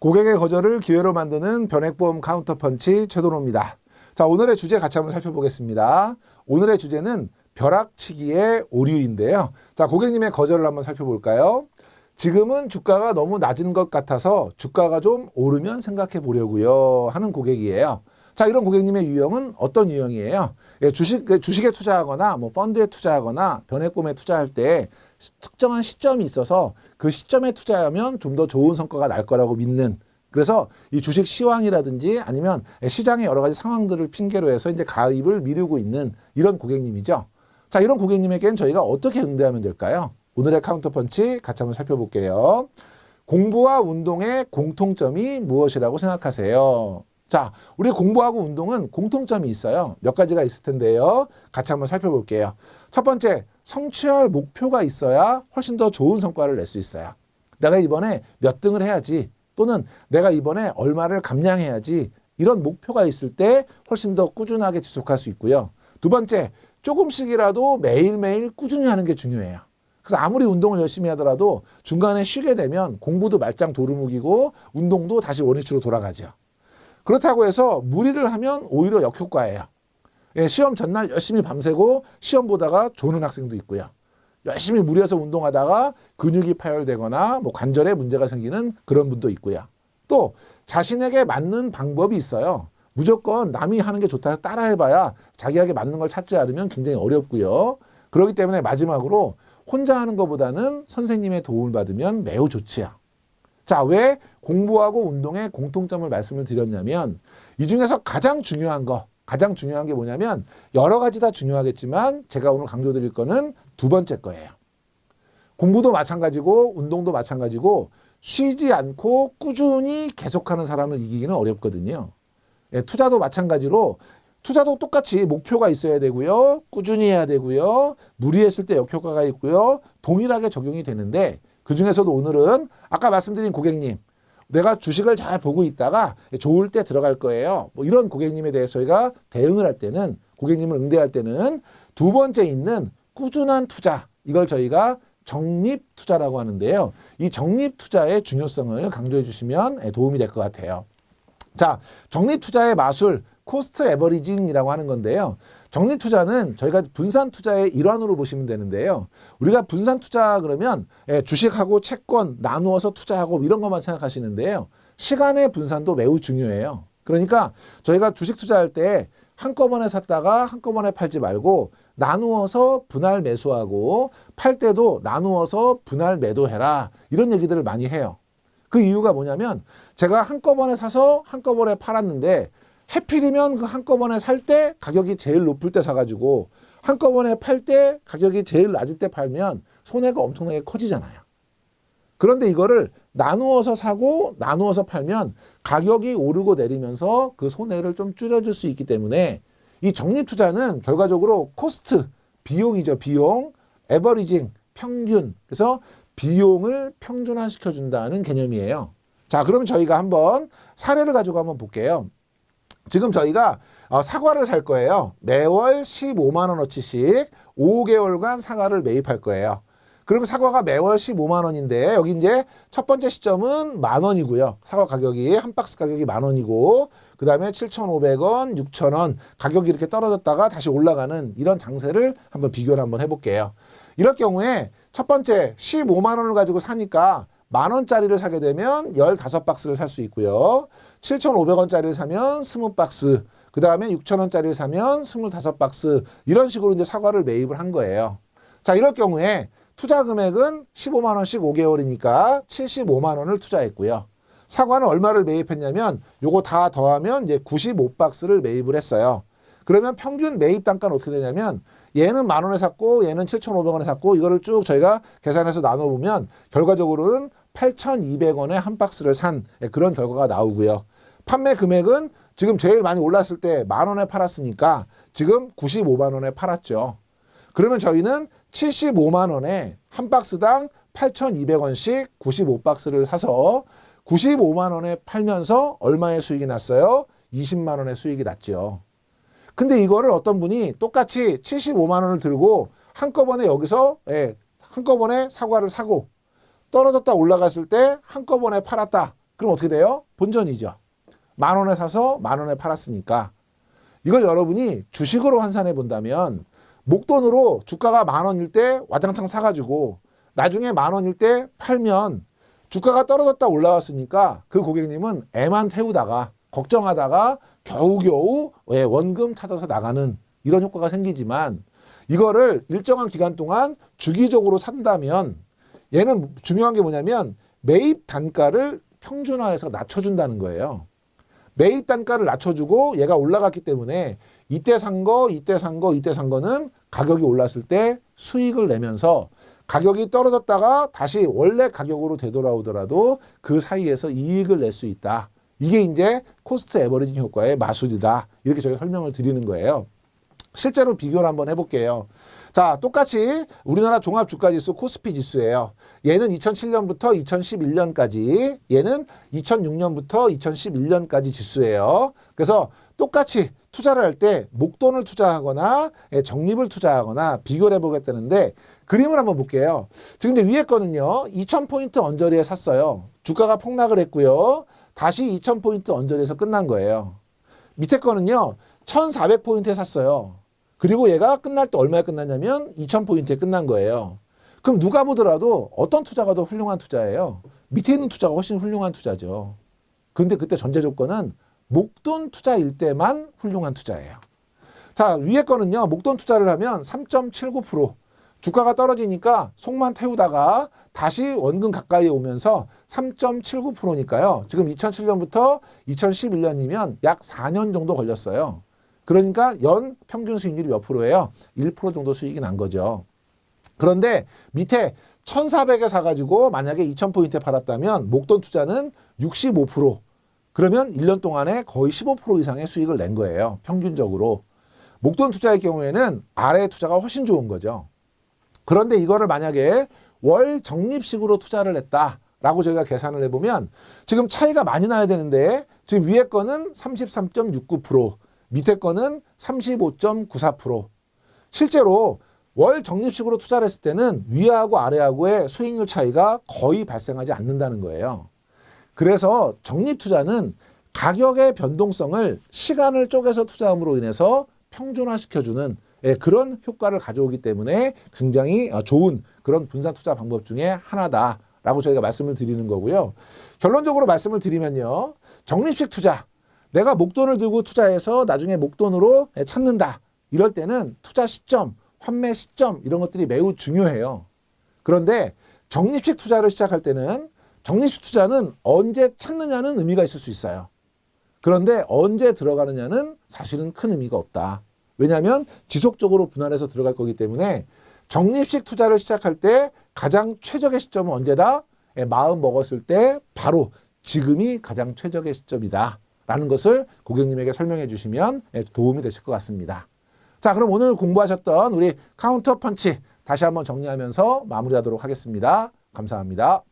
고객의 거절을 기회로 만드는 변액보험 카운터펀치 최도로입니다. 자, 오늘의 주제 같이 한번 살펴보겠습니다. 오늘의 주제는 벼락치기의 오류인데요. 자, 고객님의 거절을 한번 살펴볼까요? 지금은 주가가 너무 낮은 것 같아서 주가가 좀 오르면 생각해 보려고요 하는 고객이에요. 자, 이런 고객님의 유형은 어떤 유형이에요? 예, 주식에 투자하거나 펀드에 투자하거나 변액보험에 투자할 때 특정한 시점이 있어서 그 시점에 투자하면 좀 더 좋은 성과가 날 거라고 믿는, 그래서 이 주식 시황이라든지 아니면 시장의 여러 가지 상황들을 핑계로 해서 이제 가입을 미루고 있는 이런 고객님이죠. 자, 이런 고객님에게는 저희가 어떻게 응대하면 될까요? 오늘의 카운터펀치 같이 한번 살펴볼게요. 공부와 운동의 공통점이 무엇이라고 생각하세요? 자, 우리 공부하고 운동은 공통점이 있어요. 몇 가지가 있을 텐데요. 같이 한번 살펴볼게요. 첫 번째, 성취할 목표가 있어야 훨씬 더 좋은 성과를 낼 수 있어요. 내가 이번에 몇 등을 해야지, 또는 내가 이번에 얼마를 감량해야지, 이런 목표가 있을 때 훨씬 더 꾸준하게 지속할 수 있고요. 두 번째, 조금씩이라도 매일매일 꾸준히 하는 게 중요해요. 그래서 아무리 운동을 열심히 하더라도 중간에 쉬게 되면 공부도 말짱 도루묵이고 운동도 다시 원위치로 돌아가죠. 그렇다고 해서 무리를 하면 오히려 역효과예요. 예, 시험 전날 열심히 밤새고 시험 보다가 조는 학생도 있고요. 열심히 무리해서 운동하다가 근육이 파열되거나 관절에 문제가 생기는 그런 분도 있고요. 또 자신에게 맞는 방법이 있어요. 무조건 남이 하는 게 좋다 해서 따라해봐야 자기에게 맞는 걸 찾지 않으면 굉장히 어렵고요. 그렇기 때문에 마지막으로 혼자 하는 것보다는 선생님의 도움을 받으면 매우 좋지요. 자, 왜 공부하고 운동의 공통점을 말씀을 드렸냐면 이 중에서 가장 중요한 게 뭐냐면 여러 가지 다 중요하겠지만 제가 오늘 강조드릴 거는 두 번째 거예요. 공부도 마찬가지고 운동도 마찬가지고 쉬지 않고 꾸준히 계속하는 사람을 이기기는 어렵거든요. 예, 투자도 마찬가지로 투자도 똑같이 목표가 있어야 되고요. 꾸준히 해야 되고요. 무리했을 때 역효과가 있고요. 동일하게 적용이 되는데 그중에서도 오늘은 아까 말씀드린 고객님, 내가 주식을 잘 보고 있다가 좋을 때 들어갈 거예요. 이런 고객님에 대해서 저희가 대응을 할 때는, 고객님을 응대할 때는 두 번째 있는 꾸준한 투자, 이걸 저희가 적립투자라고 하는데요. 이 적립투자의 중요성을 강조해 주시면 도움이 될 것 같아요. 자, 적립투자의 마술, 코스트 에버리징이라고 하는 건데요. 적립투자는 저희가 분산투자의 일환으로 보시면 되는데요. 우리가 분산투자 그러면 주식하고 채권 나누어서 투자하고 이런 것만 생각하시는데요. 시간의 분산도 매우 중요해요. 그러니까 저희가 주식 투자할 때 한꺼번에 샀다가 한꺼번에 팔지 말고 나누어서 분할 매수하고 팔 때도 나누어서 분할 매도해라, 이런 얘기들을 많이 해요. 그 이유가 뭐냐면 제가 한꺼번에 사서 한꺼번에 팔았는데 해필이면 그 한꺼번에 살 때 가격이 제일 높을 때 사가지고 한꺼번에 팔 때 가격이 제일 낮을 때 팔면 손해가 엄청나게 커지잖아요. 그런데 이거를 나누어서 사고 나누어서 팔면 가격이 오르고 내리면서 그 손해를 좀 줄여줄 수 있기 때문에 이 적립투자는 결과적으로 코스트, 비용이죠. 비용, 에버리징, 평균. 그래서 비용을 평준화시켜준다는 개념이에요. 자, 그러면 저희가 한번 사례를 가지고 한번 볼게요. 지금 저희가 사과를 살 거예요. 매월 15만 원어치씩 5개월간 사과를 매입할 거예요. 그러면 사과가 매월 15만 원인데 여기 이제 첫 번째 시점은 10,000원이고요. 사과 가격이 한 박스 가격이 10,000원이고 그다음에 7,500원, 6,000원 가격이 이렇게 떨어졌다가 다시 올라가는 이런 장세를 한번 비교를 한번 해볼게요. 이럴 경우에 첫 번째 15만 원을 가지고 사니까 10,000원짜리를 사게 되면 15박스를 살 수 있고요. 7,500원짜리를 사면 20박스, 그 다음에 6,000원짜리를 사면 25박스, 이런 식으로 이제 사과를 매입을 한 거예요. 자, 이럴 경우에 투자 금액은 15만 원씩 5개월이니까 75만 원을 투자했고요. 사과는 얼마를 매입했냐면 요거 다 더하면 이제 95박스를 매입을 했어요. 그러면 평균 매입 단가는 어떻게 되냐면 얘는 10,000원에 샀고 얘는 7,500원에 샀고 이거를 쭉 저희가 계산해서 나눠보면 결과적으로는 8,200원에 한 박스를 산 그런 결과가 나오고요. 판매 금액은 지금 제일 많이 올랐을 때 10,000원에 팔았으니까 지금 95만 원에 팔았죠. 그러면 저희는 75만 원에 한 박스당 8,200원씩 95박스를 사서 95만 원에 팔면서 얼마의 수익이 났어요? 20만 원의 수익이 났죠. 근데 이거를 어떤 분이 똑같이 75만 원을 들고 한꺼번에 여기서 한꺼번에 사과를 사고 떨어졌다 올라갔을 때 한꺼번에 팔았다. 그럼 어떻게 돼요? 본전이죠. 10,000원에 사서 10,000원에 팔았으니까. 이걸 여러분이 주식으로 환산해 본다면 목돈으로 주가가 10,000원일 때 와장창 사가지고 나중에 10,000원일 때 팔면 주가가 떨어졌다 올라왔으니까 그 고객님은 애만 태우다가 걱정하다가 겨우겨우 원금 찾아서 나가는 이런 효과가 생기지만 이거를 일정한 기간 동안 주기적으로 산다면 얘는 중요한 게 뭐냐면 매입 단가를 평준화해서 낮춰준다는 거예요. 매입 단가를 낮춰주고 얘가 올라갔기 때문에 이때 산 거, 이때 산 거, 이때 산 거는 가격이 올랐을 때 수익을 내면서 가격이 떨어졌다가 다시 원래 가격으로 되돌아오더라도 그 사이에서 이익을 낼 수 있다. 이게 이제 코스트 에버리징 효과의 마술이다. 이렇게 저희가 설명을 드리는 거예요. 실제로 비교를 한번 해볼게요. 자, 똑같이 우리나라 종합주가지수 코스피 지수예요. 얘는 2007년부터 2011년까지, 얘는 2006년부터 2011년까지 지수예요. 그래서 똑같이 투자를 할 때 목돈을 투자하거나 적립을 투자하거나 비교를 해보겠다는데 그림을 한번 볼게요. 지금 이제 위에 거는요. 2000포인트 언저리에 샀어요. 주가가 폭락을 했고요. 다시 2000포인트 언저리에서 끝난 거예요. 밑에 거는요. 1400포인트에 샀어요. 그리고 얘가 끝날 때 얼마에 끝났냐면 2000포인트에 끝난 거예요. 그럼 누가 보더라도 어떤 투자가 더 훌륭한 투자예요? 밑에 있는 투자가 훨씬 훌륭한 투자죠. 근데 그때 전제 조건은 목돈 투자일 때만 훌륭한 투자예요. 자, 위에 거는요. 목돈 투자를 하면 3.79%. 주가가 떨어지니까 속만 태우다가 다시 원금 가까이 오면서 3.79%니까요. 지금 2007년부터 2011년이면 약 4년 정도 걸렸어요. 그러니까 연 평균 수익률이 몇 프로예요? 1% 정도 수익이 난 거죠. 그런데 밑에 1,400에 사가지고 만약에 2,000포인트에 팔았다면 목돈 투자는 65%. 그러면 1년 동안에 거의 15% 이상의 수익을 낸 거예요. 평균적으로. 목돈 투자의 경우에는 아래 투자가 훨씬 좋은 거죠. 그런데 이거를 만약에 월 적립식으로 투자를 했다라고 저희가 계산을 해보면 지금 차이가 많이 나야 되는데 지금 위에 거는 33.69%, 밑에 거는 35.94%. 실제로 월 적립식으로 투자를 했을 때는 위하고 아래하고의 수익률 차이가 거의 발생하지 않는다는 거예요. 그래서 적립 투자는 가격의 변동성을 시간을 쪼개서 투자함으로 인해서 평준화시켜주는 그런 효과를 가져오기 때문에 굉장히 좋은 그런 분산 투자 방법 중에 하나다라고 저희가 말씀을 드리는 거고요. 결론적으로 말씀을 드리면요. 적립식 투자, 내가 목돈을 들고 투자해서 나중에 목돈으로 찾는다. 이럴 때는 투자 시점, 환매 시점 이런 것들이 매우 중요해요. 그런데 적립식 투자를 시작할 때는 적립식 투자는 언제 찾느냐는 의미가 있을 수 있어요. 그런데 언제 들어가느냐는 사실은 큰 의미가 없다. 왜냐하면 지속적으로 분할해서 들어갈 거기 때문에 적립식 투자를 시작할 때 가장 최적의 시점은 언제다? 마음 먹었을 때 바로 지금이 가장 최적의 시점이다. 라는 것을 고객님에게 설명해 주시면 도움이 되실 것 같습니다. 자, 그럼 오늘 공부하셨던 우리 카운터 펀치 다시 한번 정리하면서 마무리하도록 하겠습니다. 감사합니다.